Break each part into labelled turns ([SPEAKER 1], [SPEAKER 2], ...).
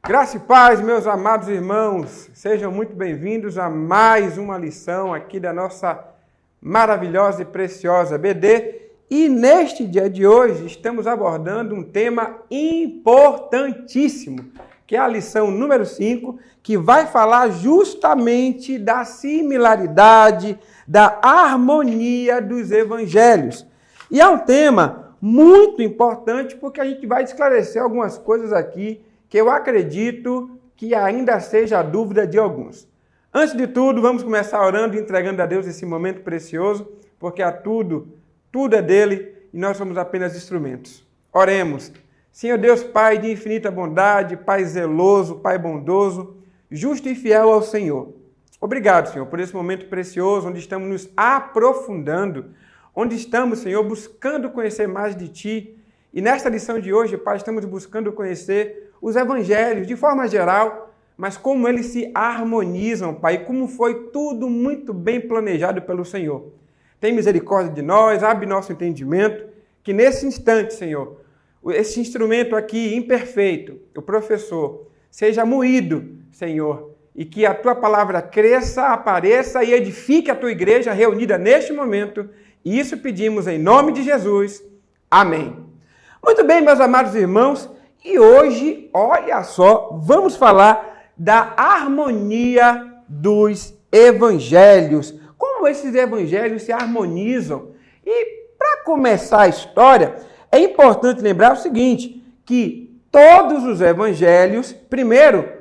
[SPEAKER 1] Graça e paz, meus amados irmãos, sejam muito bem-vindos a mais uma lição aqui da nossa maravilhosa e preciosa BD. E neste dia de hoje estamos abordando um tema importantíssimo, que é a lição número 5, que vai falar justamente da similaridade, da harmonia dos evangelhos. E é um tema muito importante porque a gente vai esclarecer algumas coisas aqui que eu acredito que ainda seja a dúvida de alguns. Antes de tudo, vamos começar orando e entregando a Deus esse momento precioso, porque tudo é dele e nós somos apenas instrumentos. Oremos. Senhor Deus, Pai de infinita bondade, Pai zeloso, Pai bondoso, justo e fiel ao Senhor. Obrigado, Senhor, por esse momento precioso onde estamos nos aprofundando, onde estamos, Senhor, buscando conhecer mais de Ti. E nesta lição de hoje, Pai, estamos buscando conhecer os evangelhos de forma geral, mas como eles se harmonizam, Pai, como foi tudo muito bem planejado pelo Senhor. Tem misericórdia de nós, abre nosso entendimento, que nesse instante, Senhor, esse instrumento aqui imperfeito, o professor, seja moído, Senhor, e que a Tua palavra cresça, apareça e edifique a Tua igreja reunida neste momento. E isso pedimos em nome de Jesus. Amém. Muito bem, meus amados irmãos, e hoje, olha só, vamos falar da harmonia dos evangelhos. Como esses evangelhos se harmonizam. E para começar a história, é importante lembrar o seguinte, que todos os evangelhos, primeiro,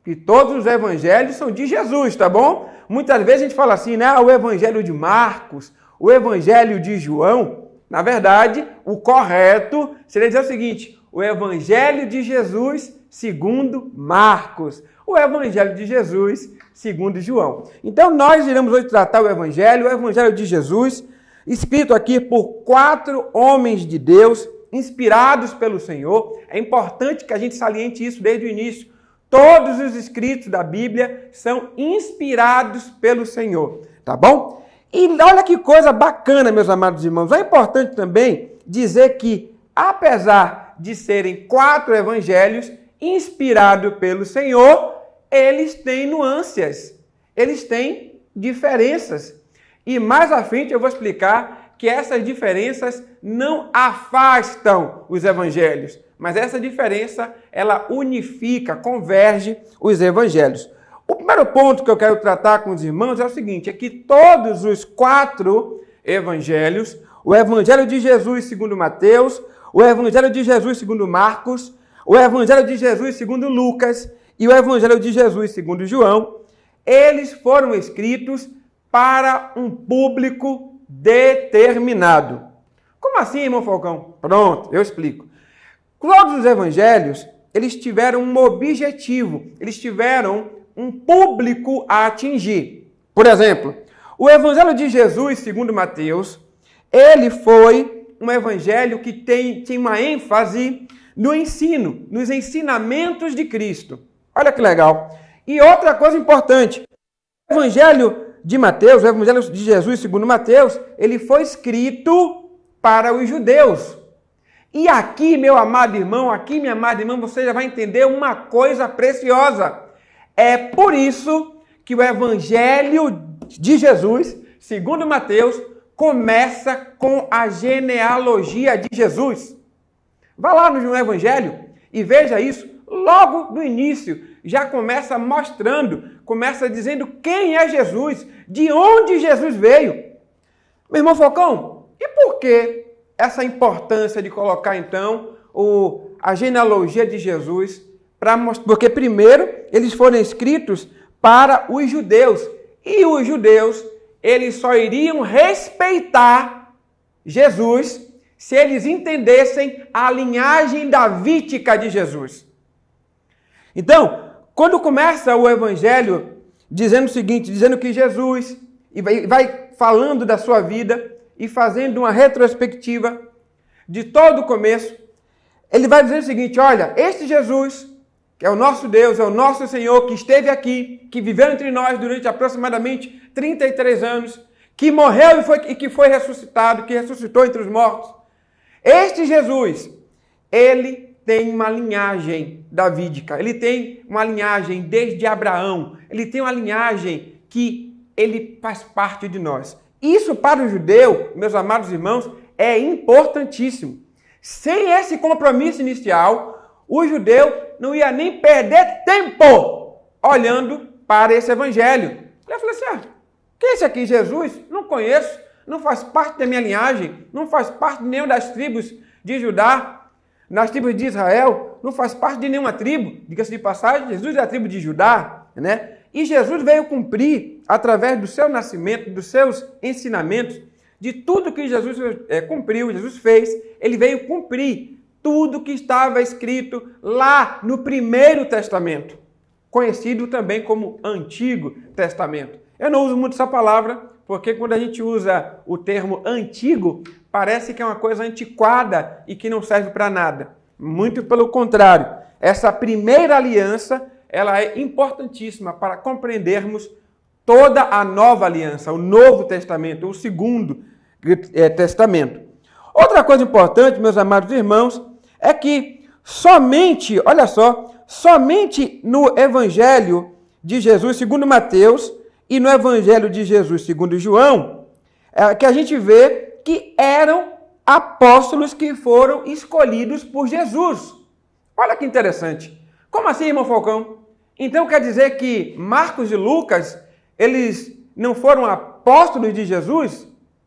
[SPEAKER 1] que todos os evangelhos são de Jesus, tá bom? Muitas vezes a gente fala assim, né? O evangelho de Marcos, o evangelho de João. Na verdade, o correto seria dizer o seguinte, o evangelho de Jesus segundo Marcos, o evangelho de Jesus segundo João. Então, nós iremos hoje tratar o evangelho de Jesus, escrito aqui por 4 homens de Deus, inspirados pelo Senhor. É importante que a gente saliente isso desde o início. Todos os escritos da Bíblia são inspirados pelo Senhor, tá bom? E olha que coisa bacana, meus amados irmãos. É importante também dizer que, apesar de serem 4 evangelhos inspirados pelo Senhor, eles têm nuances, eles têm diferenças. E mais à frente eu vou explicar que essas diferenças não afastam os evangelhos, mas essa diferença, ela unifica, converge os evangelhos. O primeiro ponto que eu quero tratar com os irmãos é o seguinte, é que todos os 4 evangelhos, o evangelho de Jesus segundo Mateus, o evangelho de Jesus segundo Marcos, o evangelho de Jesus segundo Lucas e o evangelho de Jesus segundo João, eles foram escritos para um público determinado. Como assim, irmão Falcão? Pronto, eu explico. Todos os evangelhos, eles tiveram um objetivo, eles tiveram um público a atingir. Por exemplo, o evangelho de Jesus segundo Mateus, ele foi um evangelho que tem uma ênfase no ensino, nos ensinamentos de Cristo. Olha que legal. E outra coisa importante, o evangelho de Mateus, o evangelho de Jesus segundo Mateus, ele foi escrito para os judeus. E aqui, meu amado irmão, aqui, minha amada irmã, você já vai entender uma coisa preciosa. É por isso que o evangelho de Jesus, segundo Mateus, começa com a genealogia de Jesus. Vá lá no evangelho e veja isso. Logo no início, já começa mostrando, começa dizendo quem é Jesus, de onde Jesus veio. Meu irmão Falcão, e por que essa importância de colocar, então, a genealogia de Jesus? Porque, primeiro, eles foram escritos para os judeus. E os judeus, eles só iriam respeitar Jesus se eles entendessem a linhagem davídica de Jesus. Então, quando começa o evangelho dizendo o seguinte, dizendo que Jesus, e vai falando da sua vida e fazendo uma retrospectiva de todo o começo, ele vai dizer o seguinte, olha, este Jesus, que é o nosso Deus, é o nosso Senhor, que esteve aqui, que viveu entre nós durante aproximadamente 33 anos, que morreu e que foi ressuscitado, que ressuscitou entre os mortos. Este Jesus, ele tem uma linhagem davídica, ele tem uma linhagem desde Abraão, ele tem uma linhagem que ele faz parte de nós. Isso para o judeu, meus amados irmãos, é importantíssimo. Sem esse compromisso inicial, o judeu não ia nem perder tempo olhando para esse evangelho. Ele falou assim, quem é esse aqui, Jesus? Não conheço, não faz parte da minha linhagem, não faz parte de nenhuma das tribos de Judá, nas tribos de Israel, não faz parte de nenhuma tribo. Diga-se de passagem, Jesus é a tribo de Judá, né? E Jesus veio cumprir, através do seu nascimento, dos seus ensinamentos, de tudo que Jesus cumpriu, Jesus fez, ele veio cumprir tudo que estava escrito lá no Primeiro Testamento, conhecido também como Antigo Testamento. Eu não uso muito essa palavra, porque quando a gente usa o termo antigo, parece que é uma coisa antiquada e que não serve para nada. Muito pelo contrário, essa primeira aliança, ela é importantíssima para compreendermos toda a nova aliança, o Novo Testamento, o Segundo Testamento. Outra coisa importante, meus amados irmãos, é que somente, olha só, somente no Evangelho de Jesus, segundo Mateus, e no Evangelho de Jesus, segundo João, que a gente vê que eram apóstolos que foram escolhidos por Jesus. Olha que interessante. Como assim, irmão Falcão? Então quer dizer que Marcos e Lucas, eles não foram apóstolos de Jesus?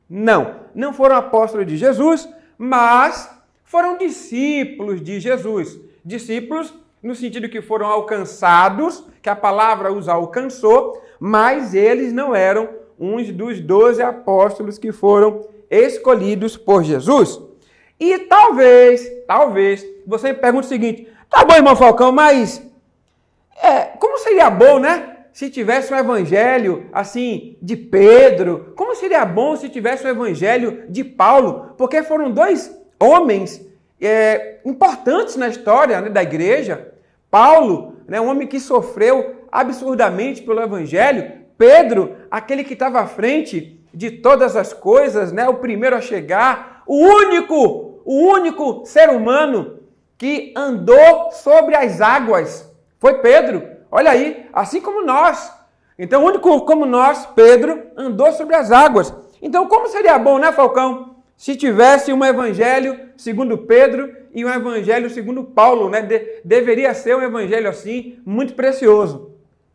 [SPEAKER 1] Não, não foram apóstolos de Jesus, mas foram discípulos de Jesus. Discípulos no sentido que foram alcançados, que a palavra os alcançou, mas eles não eram uns dos 12 apóstolos que foram escolhidos por Jesus. E talvez, você me pergunte o seguinte, tá bom, irmão Falcão, mas como seria bom, né? Se tivesse um evangelho, assim, de Pedro, como seria bom se tivesse um evangelho de Paulo, porque foram dois homens importantes na história, né, da igreja. Paulo, né, um homem que sofreu absurdamente pelo evangelho. Pedro, aquele que estava à frente de todas as coisas, né, o primeiro a chegar, o único ser humano que andou sobre as águas foi Pedro. Olha aí, assim como nós. Então, o único como nós, Pedro, andou sobre as águas. Então, como seria bom, né, Falcão, se tivesse um evangelho segundo Pedro e um evangelho segundo Paulo, né? Deveria ser um evangelho assim, muito precioso.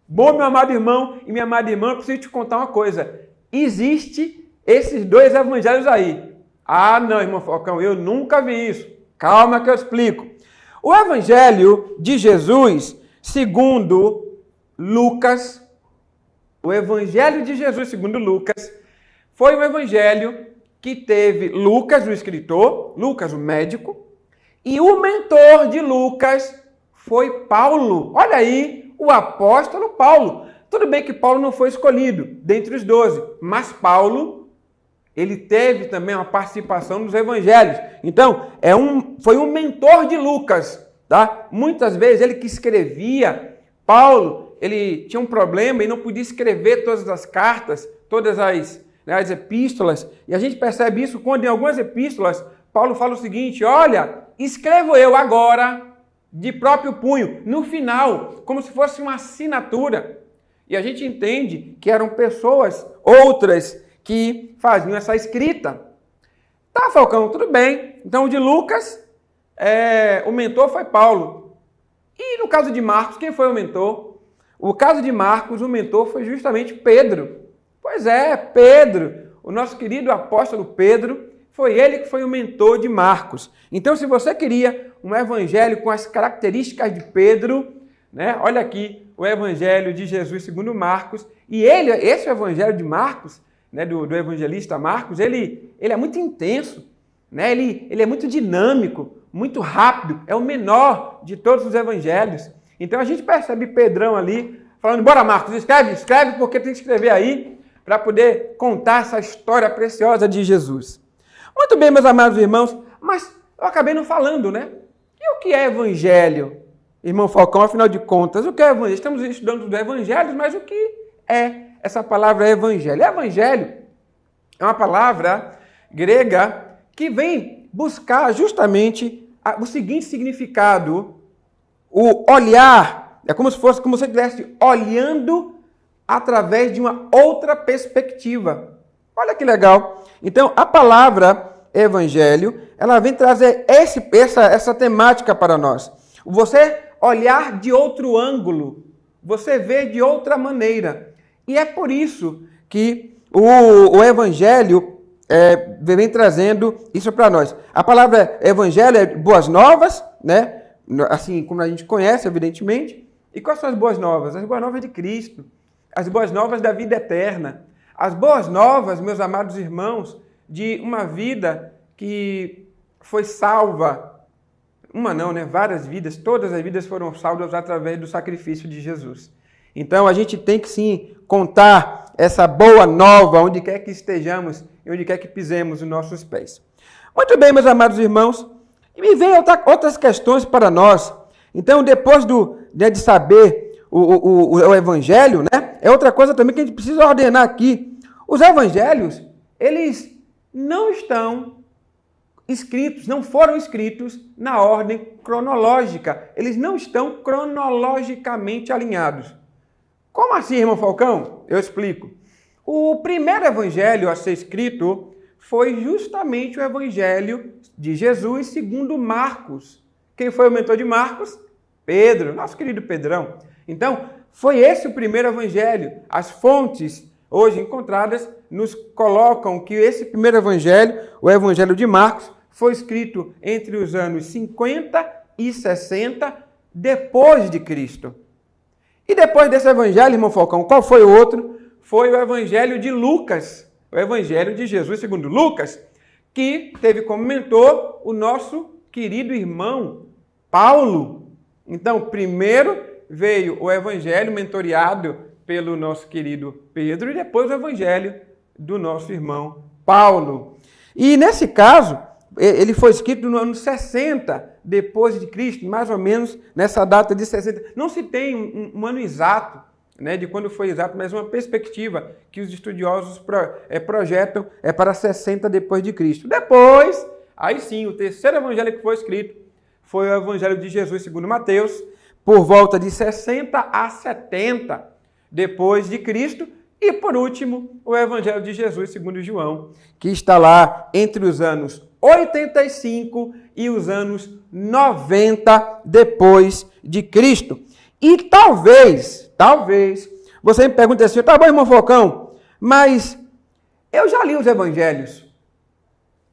[SPEAKER 1] Bom, meu amado irmão e minha amada irmã, eu preciso te contar uma coisa. Existe esses dois evangelhos aí. Ah, não, irmão Falcão, eu nunca vi isso. Calma que eu explico. O evangelho de Jesus, segundo Lucas, o evangelho de Jesus, segundo Lucas, foi um evangelho que teve Lucas, o escritor, Lucas, o médico, e o mentor de Lucas foi Paulo. Olha aí, o apóstolo Paulo. Tudo bem que Paulo não foi escolhido dentre os 12, mas Paulo, ele teve também uma participação nos evangelhos. Então, foi um mentor de Lucas, tá? Muitas vezes ele que escrevia, Paulo, ele tinha um problema e não podia escrever todas as cartas, todas as epístolas, e a gente percebe isso quando em algumas epístolas Paulo fala o seguinte, olha, escrevo eu agora de próprio punho, no final, como se fosse uma assinatura. E a gente entende que eram pessoas, outras, que faziam essa escrita. Tá, Falcão, tudo bem. Então, o de Lucas, o mentor foi Paulo. E no caso de Marcos, quem foi o mentor? O caso de Marcos, o mentor foi justamente Pedro. Pois é, Pedro, o nosso querido apóstolo Pedro, foi ele que foi o mentor de Marcos. Então, se você queria um evangelho com as características de Pedro, né, olha aqui o evangelho de Jesus segundo Marcos, e esse evangelho de Marcos, né, do evangelista Marcos, ele é muito intenso, né, ele é muito dinâmico, muito rápido, é o menor de todos os evangelhos. Então, a gente percebe Pedrão ali, falando, bora Marcos, escreve porque tem que escrever aí, para poder contar essa história preciosa de Jesus. Muito bem, meus amados irmãos, mas eu acabei não falando, né? E o que é evangelho? Irmão Falcão, afinal de contas, o que é evangelho? Estamos estudando os evangelhos, mas o que é essa palavra evangelho? Evangelho é uma palavra grega que vem buscar justamente o seguinte significado: o olhar é como se você estivesse olhando através de uma outra perspectiva. Olha que legal. Então, a palavra evangelho, ela vem trazer essa temática para nós. Você olhar de outro ângulo, você vê de outra maneira. E é por isso que o evangelho vem trazendo isso para nós. A palavra evangelho é boas novas, né? Assim como a gente conhece, evidentemente. E quais são as boas novas? As boas novas de Cristo. As boas novas da vida eterna. As boas novas, meus amados irmãos, de uma vida que foi salva. Uma não, né? Várias vidas. Todas as vidas foram salvas através do sacrifício de Jesus. Então, a gente tem que, sim, contar essa boa nova onde quer que estejamos e onde quer que pisemos os nossos pés. Muito bem, meus amados irmãos. E me vem outras questões para nós. Então, depois de saber o evangelho, né? É outra coisa também que a gente precisa ordenar aqui. Os evangelhos, eles não estão escritos, não foram escritos na ordem cronológica. Eles não estão cronologicamente alinhados. Como assim, irmão Falcão? Eu explico. O primeiro evangelho a ser escrito foi justamente o evangelho de Jesus segundo Marcos. Quem foi o mentor de Marcos? Pedro, nosso querido Pedrão. Então, foi esse o primeiro evangelho. As fontes hoje encontradas nos colocam que esse primeiro evangelho, o evangelho de Marcos, foi escrito entre os anos 50 e 60 depois de Cristo. E depois desse evangelho, irmão Falcão, qual foi o outro? Foi o evangelho de Lucas, o evangelho de Jesus segundo Lucas, que teve como mentor o nosso querido irmão Paulo. Então, primeiro veio o evangelho mentoreado pelo nosso querido Pedro e depois o evangelho do nosso irmão Paulo. E nesse caso, ele foi escrito no ano 60 depois de Cristo, mais ou menos nessa data de 60. Não se tem um ano exato, né, de quando foi exato, mas uma perspectiva que os estudiosos projetam para 60 depois de Cristo. Depois, aí sim, o terceiro evangelho que foi escrito foi o evangelho de Jesus segundo Mateus, por volta de 60 a 70 depois de Cristo. E, por último, o evangelho de Jesus segundo João, que está lá entre os anos 85 e os anos 90 depois de Cristo. E talvez, você me pergunte assim: tá bom, irmão Falcão, mas eu já li os evangelhos.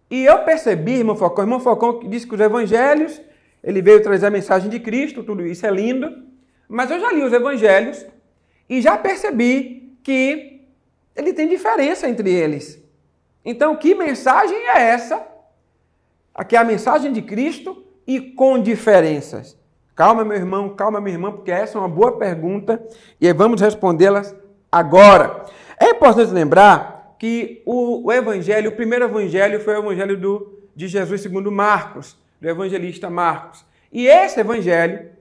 [SPEAKER 1] E eu percebi, irmão Falcão disse que os evangelhos, ele veio trazer a mensagem de Cristo, tudo isso é lindo, mas eu já li os evangelhos e já percebi que ele tem diferença entre eles. Então, que mensagem é essa? Aqui é a mensagem de Cristo e com diferenças. Calma, meu irmão, calma, minha irmã, porque essa é uma boa pergunta e vamos respondê-las agora. É importante lembrar que o primeiro evangelho foi o evangelho de Jesus segundo Marcos, do evangelista Marcos. E esse evangelho,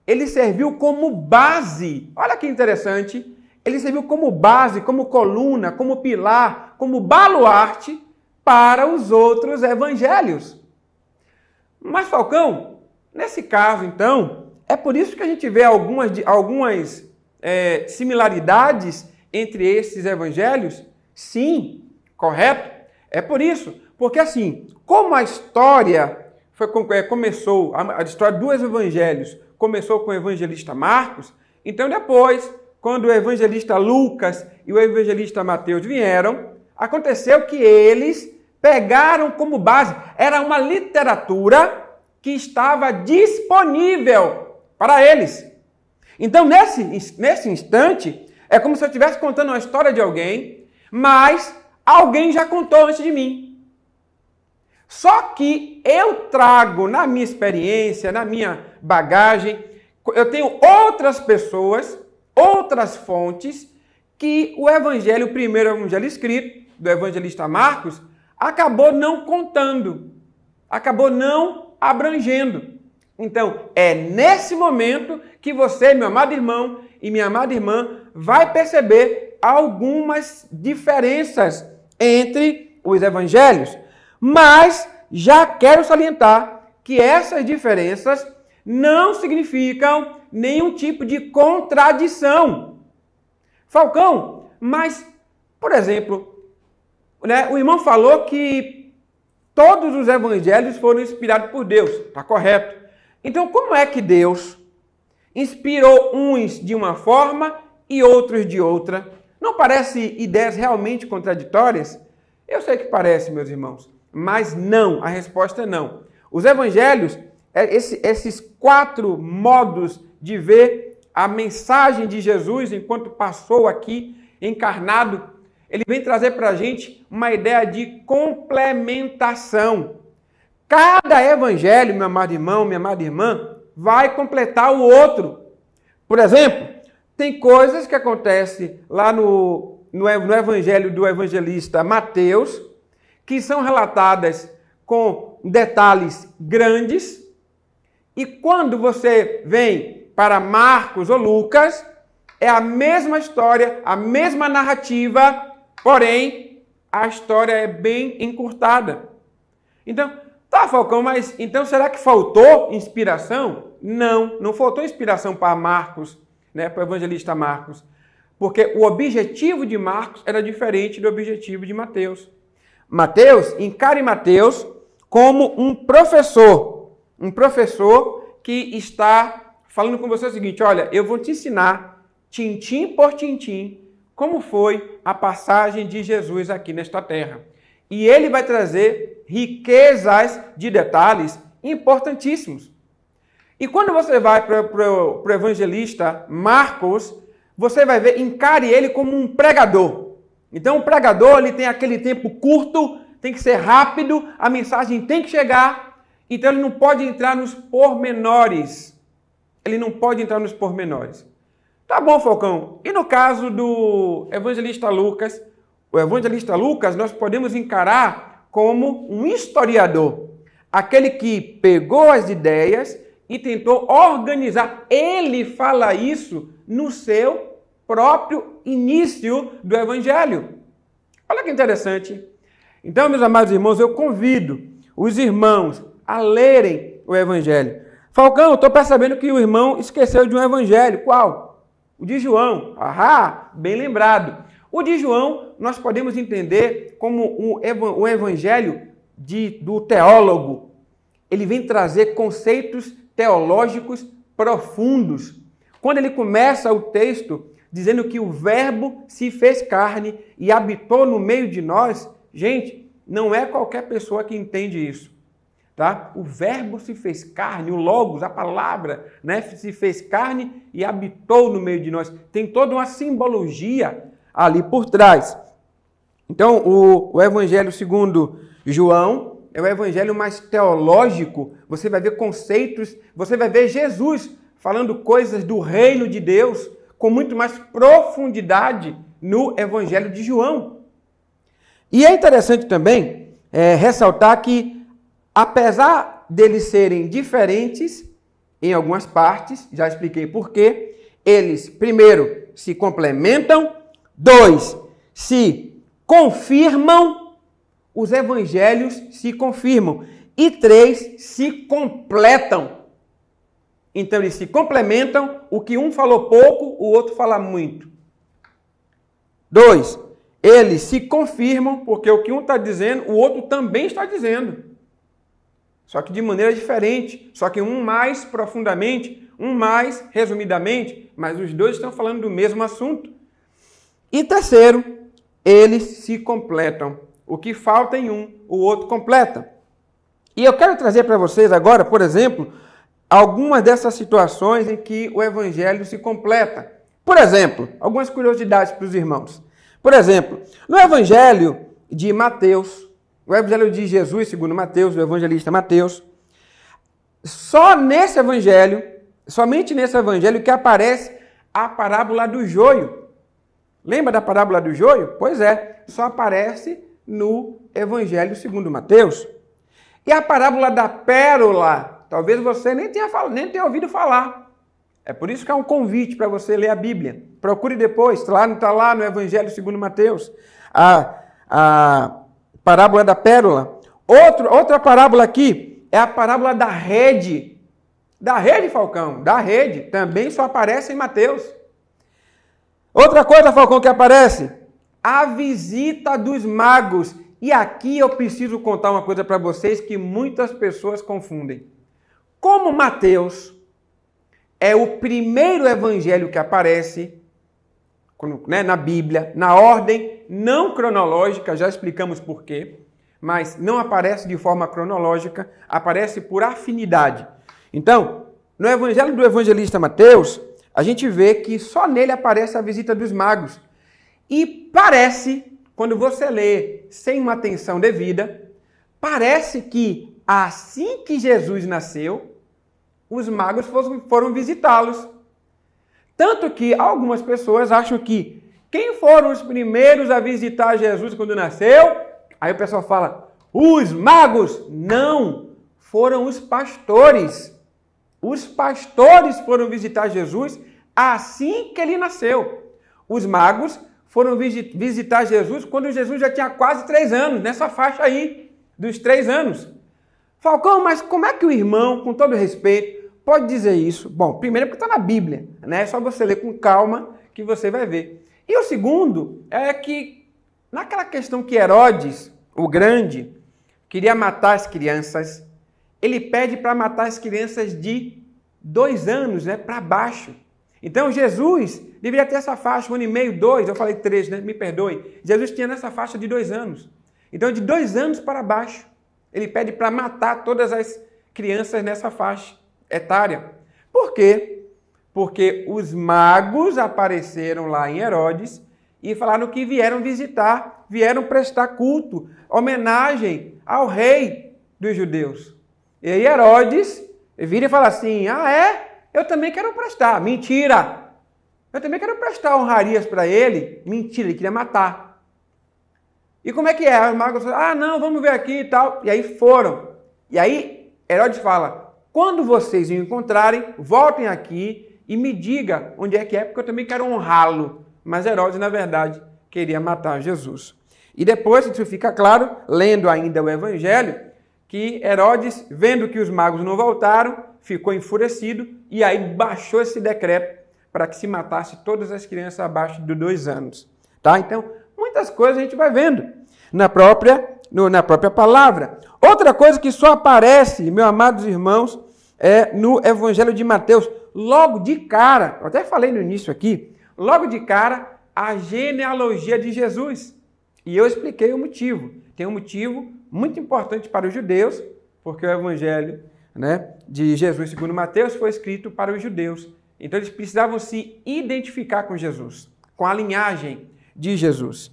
[SPEAKER 1] ele serviu como base, olha que interessante, ele serviu como base, como coluna, como pilar, como baluarte para os outros evangelhos. Mas, Falcão, nesse caso, então, é por isso que a gente vê algumas similaridades entre esses evangelhos? Sim, correto? É por isso. Porque, assim, como a história começou, a história dos evangelhos começou com o evangelista Marcos, então depois, quando o evangelista Lucas e o evangelista Mateus vieram, aconteceu que eles pegaram como base, era uma literatura que estava disponível para eles. Então, nesse instante, é como se eu estivesse contando uma história de alguém, mas alguém já contou antes de mim. Só que eu trago na minha experiência, na minha bagagem, eu tenho outras pessoas, outras fontes, que o evangelho, o primeiro evangelho escrito, do evangelista Marcos, acabou não contando, acabou não abrangendo. Então, é nesse momento que você, meu amado irmão e minha amada irmã, vai perceber algumas diferenças entre os evangelhos. Mas já quero salientar que essas diferenças não significam nenhum tipo de contradição. Falcão, mas, por exemplo, né, o irmão falou que todos os evangelhos foram inspirados por Deus, está correto. Então, como é que Deus inspirou uns de uma forma e outros de outra? Não parece ideias realmente contraditórias? Eu sei que parece, meus irmãos, mas não, a resposta é não. Os evangelhos, esses 4 modos de ver a mensagem de Jesus enquanto passou aqui encarnado, ele vem trazer para a gente uma ideia de complementação. Cada evangelho, meu amado irmão, minha amada irmã, vai completar o outro. Por exemplo, tem coisas que acontecem lá no evangelho do evangelista Mateus, que são relatadas com detalhes grandes, e quando você vem para Marcos ou Lucas, é a mesma história, a mesma narrativa, porém, a história é bem encurtada. Então, tá, Falcão, mas então será que faltou inspiração? Não, não faltou inspiração para Marcos, né, para o evangelista Marcos, porque o objetivo de Marcos era diferente do objetivo de Mateus. Mateus, encare Mateus como um professor que está falando com você o seguinte: olha, eu vou te ensinar, tintim por tintim, como foi a passagem de Jesus aqui nesta terra. E ele vai trazer riquezas de detalhes importantíssimos. E quando você vai para o evangelista Marcos, você vai ver, encare ele como um pregador. Então, o pregador, ele tem aquele tempo curto, tem que ser rápido, a mensagem tem que chegar, então ele não pode entrar nos pormenores. Ele não pode entrar nos pormenores. Tá bom, Falcão. E no caso do evangelista Lucas, o evangelista Lucas nós podemos encarar como um historiador, aquele que pegou as ideias e tentou organizar. Ele fala isso no seu próprio início do evangelho. Olha que interessante. Então, meus amados irmãos, eu convido os irmãos a lerem o evangelho. Falcão, eu estou percebendo que o irmão esqueceu de um evangelho. Qual? O de João. Ahá, bem lembrado. O de João nós podemos entender como o evangelho do teólogo. Ele vem trazer conceitos teológicos profundos. Quando ele começa o texto dizendo que o Verbo se fez carne e habitou no meio de nós, gente, não é qualquer pessoa que entende isso, tá? O Verbo se fez carne, o Logos, a palavra, né, se fez carne e habitou no meio de nós. Tem toda uma simbologia ali por trás. Então, o evangelho segundo João é o evangelho mais teológico. Você vai ver conceitos, você vai ver Jesus falando coisas do reino de Deus com muito mais profundidade no evangelho de João. E é interessante também ressaltar que, apesar deles serem diferentes em algumas partes, já expliquei por quê, eles, primeiro, se complementam, 2, se confirmam, os evangelhos se confirmam, e 3, se completam. Então, eles se complementam, o que um falou pouco, o outro fala muito. 2, eles se confirmam, porque o que um está dizendo, o outro também está dizendo. Só que de maneira diferente, só que um mais profundamente, um mais resumidamente, mas os dois estão falando do mesmo assunto. E terceiro, eles se completam. O que falta em um, o outro completa. E eu quero trazer para vocês agora, por exemplo, algumas dessas situações em que o evangelho se completa. Por exemplo, algumas curiosidades para os irmãos. Por exemplo, no evangelho de Mateus, o evangelho de Jesus, segundo Mateus, o evangelista Mateus, somente nesse evangelho que aparece a parábola do joio. Lembra da parábola do joio? Pois é, só aparece no evangelho segundo Mateus. E a parábola da pérola, talvez você nem tenha ouvido falar. É por isso que é um convite para você ler a Bíblia. Procure depois, está lá no evangelho segundo Mateus. A parábola da pérola. Outra parábola aqui é a parábola da rede. Da rede, Falcão, da rede. Também só aparece em Mateus. Outra coisa, Falcão, que aparece, a visita dos magos. E aqui eu preciso contar uma coisa para vocês que muitas pessoas confundem. Como Mateus é o primeiro evangelho que aparece na Bíblia, na ordem não cronológica, já explicamos por quê, mas não aparece de forma cronológica, aparece por afinidade. Então, no evangelho do evangelista Mateus, a gente vê que só nele aparece a visita dos magos. E parece, quando você lê sem uma atenção devida, parece que assim que Jesus nasceu, os magos foram visitá-los. Tanto que algumas pessoas acham que quem foram os primeiros a visitar Jesus quando nasceu? Aí o pessoal fala, os magos. Não, foram os pastores. Os pastores foram visitar Jesus assim que ele nasceu. Os magos foram visitar Jesus quando Jesus já tinha quase 3 anos, nessa faixa aí, dos 3 anos. Falcão, mas como é que o irmão, com todo respeito, pode dizer isso? Bom, primeiro porque está na Bíblia, né? É só você ler com calma que você vai ver. E o segundo é que, naquela questão que Herodes, o grande, queria matar as crianças, ele pede para matar as crianças de 2 anos, né, para baixo. Então, Jesus deveria ter essa faixa, 1 ano e meio, 2, eu falei 3, né? Me perdoe. Jesus tinha nessa faixa de 2 anos. Então, de 2 anos para baixo, ele pede para matar todas as crianças nessa faixa etária. Por quê? Porque os magos apareceram lá em Herodes e falaram que vieram visitar, vieram prestar culto, homenagem ao rei dos judeus. E aí Herodes vira e fala assim, eu também quero prestar. Mentira! Eu também quero prestar honrarias para ele. Mentira, ele queria matar. E como é que é? Os magos falam, não, vamos ver aqui e tal. E aí foram. E aí Herodes fala, quando vocês o encontrarem, voltem aqui e me diga onde é que é, porque eu também quero honrá-lo. Mas Herodes, na verdade, queria matar Jesus. E depois, isso fica claro, lendo ainda o Evangelho, que Herodes, vendo que os magos não voltaram, ficou enfurecido e aí baixou esse decreto para que se matasse todas as crianças abaixo de 2 anos. Tá? Então, muitas coisas a gente vai vendo na própria palavra. Outra coisa que só aparece, meus amados irmãos, é no Evangelho de Mateus. Logo de cara, eu até falei no início aqui, logo de cara, a genealogia de Jesus. E eu expliquei o motivo. Tem um motivo muito importante para os judeus, porque o Evangelho, né, de Jesus segundo Mateus foi escrito para os judeus. Então eles precisavam se identificar com Jesus, com a linhagem de Jesus.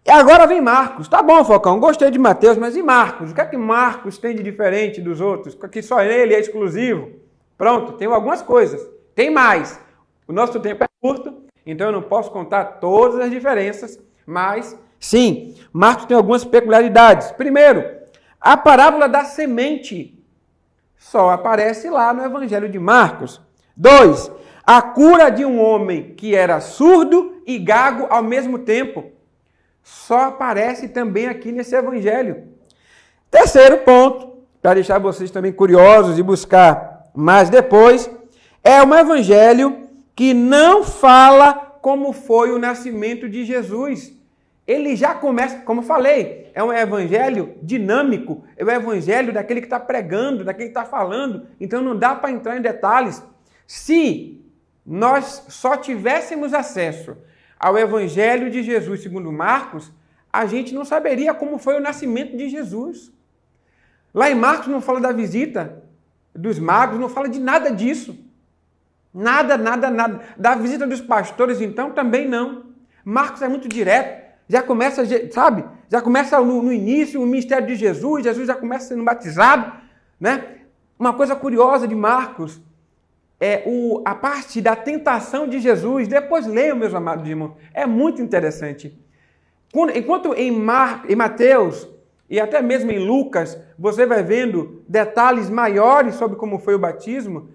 [SPEAKER 1] E agora vem Marcos. Tá bom, Falcão, gostei de Mateus, mas e Marcos? O que é que Marcos tem de diferente dos outros? Que só ele é exclusivo? Pronto, tem algumas coisas. Tem mais. O nosso tempo é curto, então eu não posso contar todas as diferenças, mas sim, Marcos tem algumas peculiaridades. Primeiro, a parábola da semente só aparece lá no Evangelho de Marcos. 2, a cura de um homem que era surdo e gago ao mesmo tempo só aparece também aqui nesse Evangelho. Terceiro ponto, para deixar vocês também curiosos e buscar mais depois, é um Evangelho que não fala como foi o nascimento de Jesus. Ele já começa, como eu falei, é um evangelho dinâmico, é o evangelho daquele que está pregando, daquele que está falando, então não dá para entrar em detalhes. Se nós só tivéssemos acesso ao evangelho de Jesus segundo Marcos, a gente não saberia como foi o nascimento de Jesus. Lá em Marcos não fala da visita dos magos, não fala de nada disso. Nada. Da visita dos pastores, então, também não. Marcos é muito direto. Já começa, sabe? Já começa no início o ministério de Jesus, Jesus já começa sendo batizado, né? Uma coisa curiosa de Marcos é a parte da tentação de Jesus. Depois leiam, meus amados irmãos. É muito interessante. Enquanto em Mateus e até mesmo em Lucas, você vai vendo detalhes maiores sobre como foi o batismo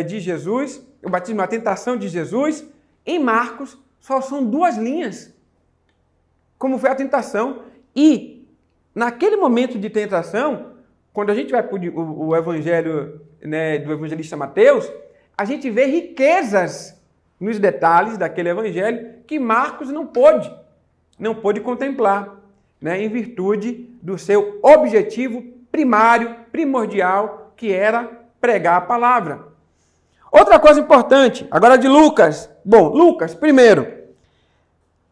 [SPEAKER 1] de Jesus, o batismo, a tentação de Jesus, em Marcos só são 2 linhas. Como foi a tentação. E, naquele momento de tentação, quando a gente vai para o evangelho, né, do evangelista Mateus, a gente vê riquezas nos detalhes daquele evangelho que Marcos não pôde contemplar, né, em virtude do seu objetivo primário, primordial, que era pregar a palavra. Outra coisa importante, agora de Lucas. Bom, Lucas, primeiro,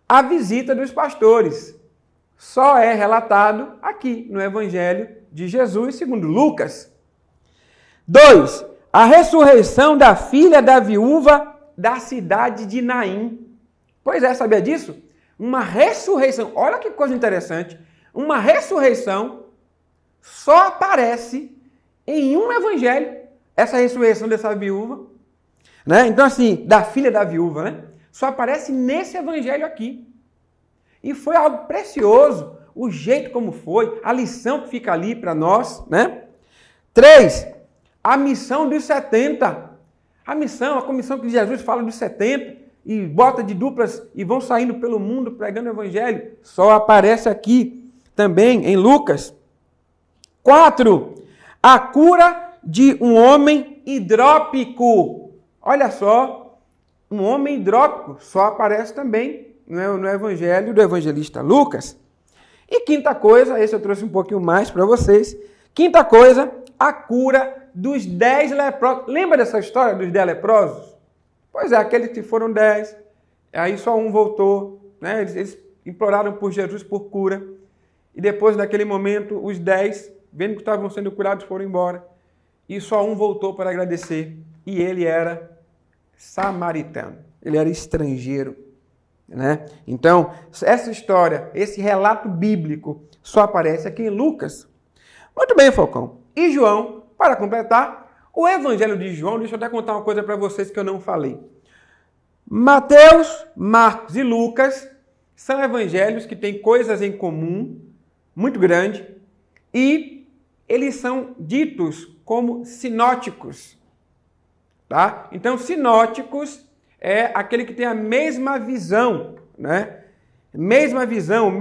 [SPEAKER 1] a visita dos pastores só é relatado aqui no Evangelho de Jesus, segundo Lucas. 2. A ressurreição da filha da viúva da cidade de Naim. Pois é, sabia disso? Uma ressurreição, olha que coisa interessante, uma ressurreição só aparece em um evangelho, essa ressurreição dessa viúva, né? Então assim, da filha da viúva, né? Só aparece nesse evangelho aqui. E foi algo precioso, o jeito como foi, a lição que fica ali para nós, né? 3. A missão dos 70. A comissão que Jesus fala dos 70 e bota de duplas e vão saindo pelo mundo pregando o evangelho, só aparece aqui também em Lucas. 4. A cura de um homem hidrópico. Olha só, um homem hidrópico só aparece também no evangelho do evangelista Lucas. E quinta coisa, esse eu trouxe um pouquinho mais para vocês. Quinta coisa, a cura dos 10 leprosos. Lembra dessa história dos 10 leprosos? Pois é, aqueles que foram 10, aí só um voltou, né? Eles imploraram por Jesus por cura. E depois, naquele momento, os 10, vendo que estavam sendo curados, foram embora. E só um voltou para agradecer. E ele era samaritano. Ele era estrangeiro, né? Então, essa história, esse relato bíblico, só aparece aqui em Lucas. Muito bem, Falcão. E João, para completar, o Evangelho de João, deixa eu até contar uma coisa para vocês que eu não falei. Mateus, Marcos e Lucas são evangelhos que têm coisas em comum, muito grande, e eles são ditos como sinóticos. Tá? Então, sinóticos é aquele que tem a mesma visão, né? Mesma visão,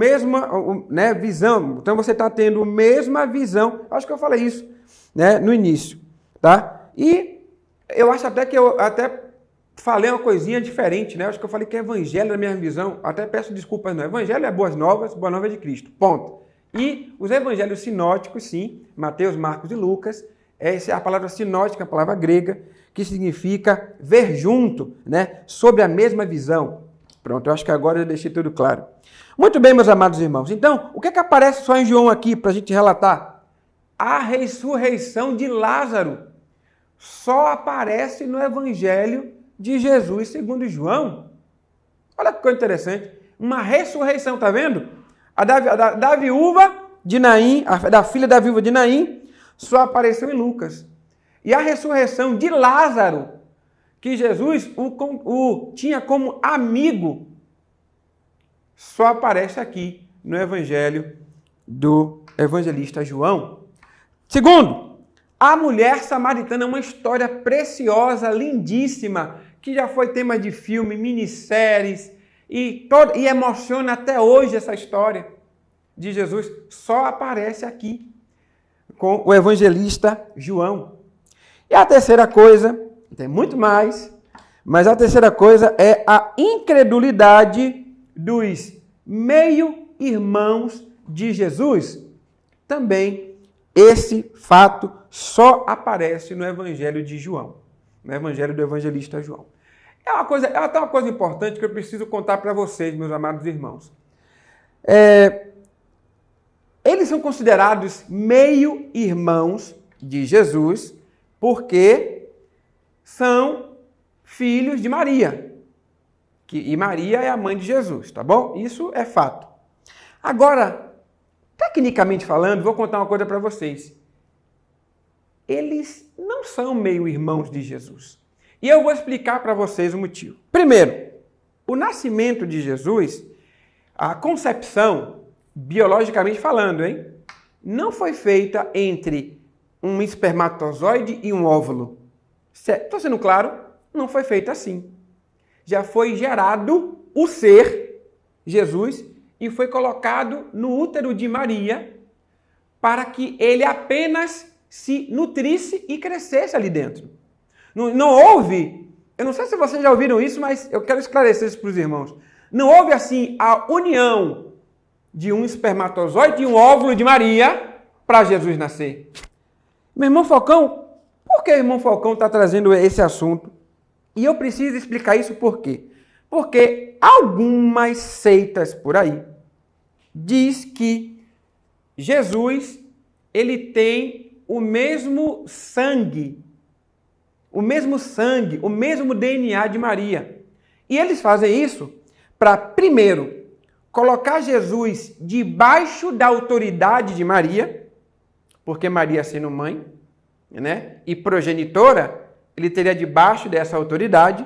[SPEAKER 1] né, visão. Então, você está tendo a mesma visão. Acho que eu falei isso, né, no início. Tá? E eu acho até que eu falei uma coisinha diferente, né? Acho que eu falei que é evangelho na minha visão. Até peço desculpas, não. Evangelho é boa nova de Cristo. Ponto. E os evangelhos sinóticos, sim, Mateus, Marcos e Lucas, a palavra sinótica, a palavra grega, que significa ver junto, né? Sobre a mesma visão. Pronto, eu acho que agora eu deixei tudo claro. Muito bem, meus amados irmãos. Então, o que é que aparece só em João aqui para a gente relatar? A ressurreição de Lázaro só aparece no Evangelho de Jesus segundo João. Olha que coisa interessante. Uma ressurreição, tá vendo? A da viúva de Naim, da filha da viúva de Naim, só apareceu em Lucas. E a ressurreição de Lázaro, que Jesus o tinha como amigo, só aparece aqui no Evangelho do evangelista João. Segundo, a mulher samaritana é uma história preciosa, lindíssima, que já foi tema de filme, minisséries, e emociona até hoje essa história de Jesus. Só aparece aqui com o evangelista João. E a terceira coisa, tem muito mais, mas a terceira coisa é a incredulidade dos meio-irmãos de Jesus. Também esse fato só aparece no Evangelho de João, no Evangelho do evangelista João. É até uma coisa importante que eu preciso contar para vocês, meus amados irmãos. Eles são considerados meio-irmãos de Jesus porque são filhos de Maria. E Maria é a mãe de Jesus, tá bom? Isso é fato. Agora, tecnicamente falando, vou contar uma coisa para vocês. Eles não são meio-irmãos de Jesus. E eu vou explicar para vocês o motivo. Primeiro, o nascimento de Jesus, a concepção, biologicamente falando, não foi feita entre um espermatozoide e um óvulo. Estou sendo claro? Não foi feita assim. Já foi gerado o ser, Jesus, e foi colocado no útero de Maria para que ele apenas se nutrisse e crescesse ali dentro. Não houve, eu não sei se vocês já ouviram isso, mas eu quero esclarecer isso para os irmãos. Não houve assim a união de um espermatozoide e um óvulo de Maria para Jesus nascer. Meu irmão Falcão, por que o irmão Falcão está trazendo esse assunto? E eu preciso explicar isso por quê? Porque algumas seitas por aí diz que Jesus, ele tem o mesmo sangue, o mesmo DNA de Maria. E eles fazem isso para, primeiro, colocar Jesus debaixo da autoridade de Maria, porque Maria sendo mãe, né, e progenitora, ele teria debaixo dessa autoridade.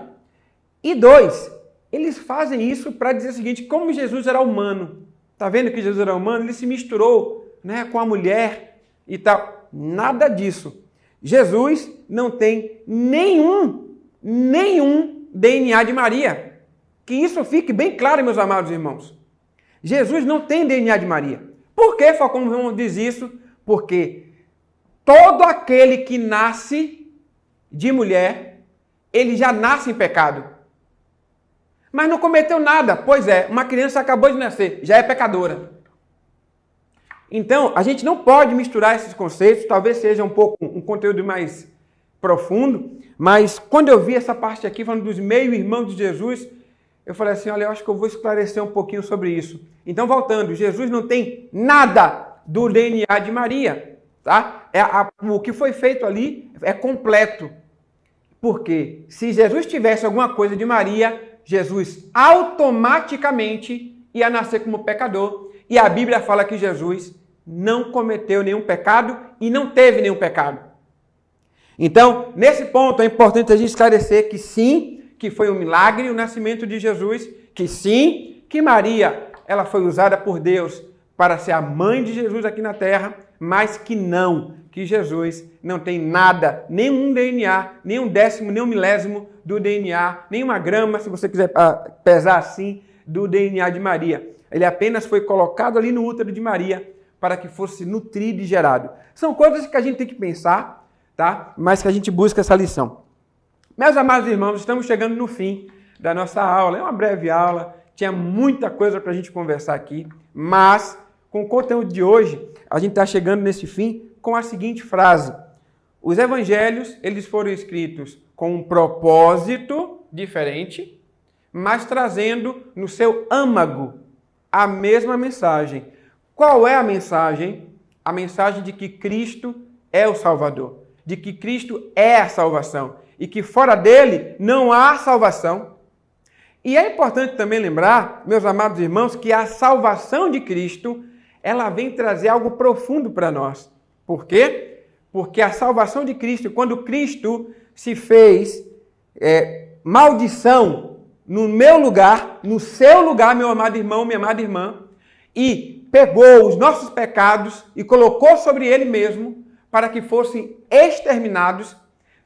[SPEAKER 1] E dois, eles fazem isso para dizer o seguinte, como Jesus era humano, tá vendo que Jesus era humano? Ele se misturou, né, com a mulher e tal. Nada disso. Jesus não tem nenhum DNA de Maria. Que isso fique bem claro, meus amados irmãos. Jesus não tem DNA de Maria. Por que Falcão diz isso? Porque todo aquele que nasce de mulher, ele já nasce em pecado. Mas não cometeu nada. Pois é, uma criança acabou de nascer, já é pecadora. Então, a gente não pode misturar esses conceitos, talvez seja um conteúdo mais profundo, mas quando eu vi essa parte aqui, falando dos meio-irmãos de Jesus, eu falei assim, olha, eu acho que eu vou esclarecer um pouquinho sobre isso. Então, voltando, Jesus não tem nada do DNA de Maria, tá? O que foi feito ali é completo. Porque se Jesus tivesse alguma coisa de Maria, Jesus automaticamente ia nascer como pecador. E a Bíblia fala que Jesus não cometeu nenhum pecado e não teve nenhum pecado. Então, nesse ponto é importante a gente esclarecer que sim, que foi um milagre o nascimento de Jesus, que sim, que Maria, ela foi usada por Deus para ser a mãe de Jesus aqui na terra, mas que não, que Jesus não tem nada, nenhum DNA, nem um décimo, nem um milésimo do DNA, nem uma grama, se você quiser pesar assim, do DNA de Maria. Ele apenas foi colocado ali no útero de Maria para que fosse nutrido e gerado. São coisas que a gente tem que pensar, tá? Mas que a gente busca essa lição. Meus amados irmãos, estamos chegando no fim da nossa aula. É uma breve aula, tinha muita coisa para a gente conversar aqui, mas com o conteúdo de hoje, a gente está chegando nesse fim com a seguinte frase. Os evangelhos, eles foram escritos com um propósito diferente, mas trazendo no seu âmago a mesma mensagem. Qual é a mensagem? A mensagem de que Cristo é o Salvador, de que Cristo é a salvação e que fora dele não há salvação. E é importante também lembrar, meus amados irmãos, que a salvação de Cristo, ela vem trazer algo profundo para nós. Por quê? Porque a salvação de Cristo, quando Cristo se fez maldição no meu lugar, no seu lugar, meu amado irmão, minha amada irmã, e pegou os nossos pecados e colocou sobre ele mesmo para que fossem exterminados,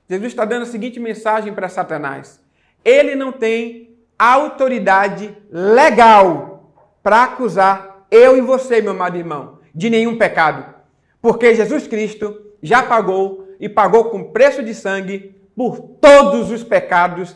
[SPEAKER 1] Jesus está dando a seguinte mensagem para Satanás. Ele não tem autoridade legal para acusar eu e você, meu amado irmão, de nenhum pecado. Porque Jesus Cristo já pagou e pagou com preço de sangue por todos os pecados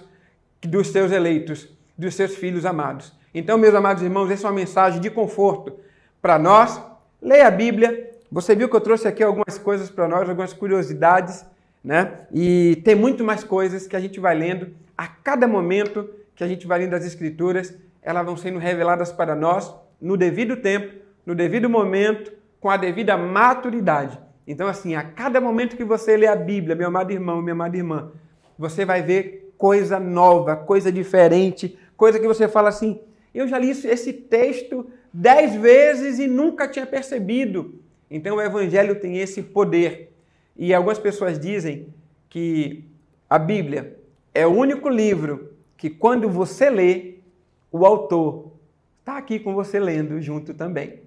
[SPEAKER 1] dos seus eleitos, dos seus filhos amados. Então, meus amados irmãos, essa é uma mensagem de conforto para nós. Leia a Bíblia. Você viu que eu trouxe aqui algumas coisas para nós, algumas curiosidades, né? E tem muito mais coisas que a gente vai lendo. A cada momento que a gente vai lendo as Escrituras, elas vão sendo reveladas para nós no devido tempo, no devido momento, com a devida maturidade. Então, assim, a cada momento que você lê a Bíblia, meu amado irmão, minha amada irmã, você vai ver coisa nova, coisa diferente, coisa que você fala assim, eu já li esse texto 10 vezes e nunca tinha percebido. Então, o Evangelho tem esse poder. E algumas pessoas dizem que a Bíblia é o único livro que, quando você lê, o autor está aqui com você lendo junto também.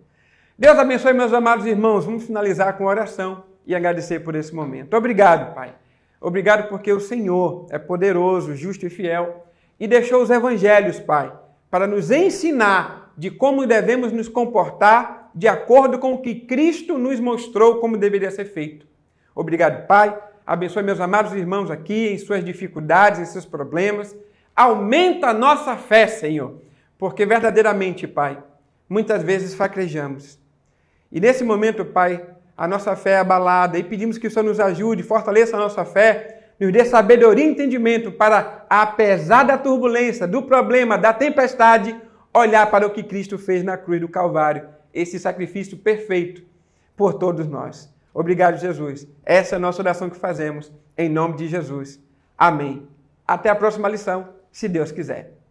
[SPEAKER 1] Deus abençoe, meus amados irmãos. Vamos finalizar com oração e agradecer por esse momento. Obrigado, Pai. Obrigado porque o Senhor é poderoso, justo e fiel e deixou os evangelhos, Pai, para nos ensinar de como devemos nos comportar de acordo com o que Cristo nos mostrou como deveria ser feito. Obrigado, Pai. Abençoe meus amados irmãos aqui em suas dificuldades, em seus problemas. Aumenta a nossa fé, Senhor, porque verdadeiramente, Pai, muitas vezes fraquejamos. E nesse momento, Pai, a nossa fé é abalada e pedimos que o Senhor nos ajude, fortaleça a nossa fé, nos dê sabedoria e entendimento para, apesar da turbulência, do problema, da tempestade, olhar para o que Cristo fez na cruz do Calvário, esse sacrifício perfeito por todos nós. Obrigado, Jesus. Essa é a nossa oração que fazemos, em nome de Jesus. Amém. Até a próxima lição, se Deus quiser.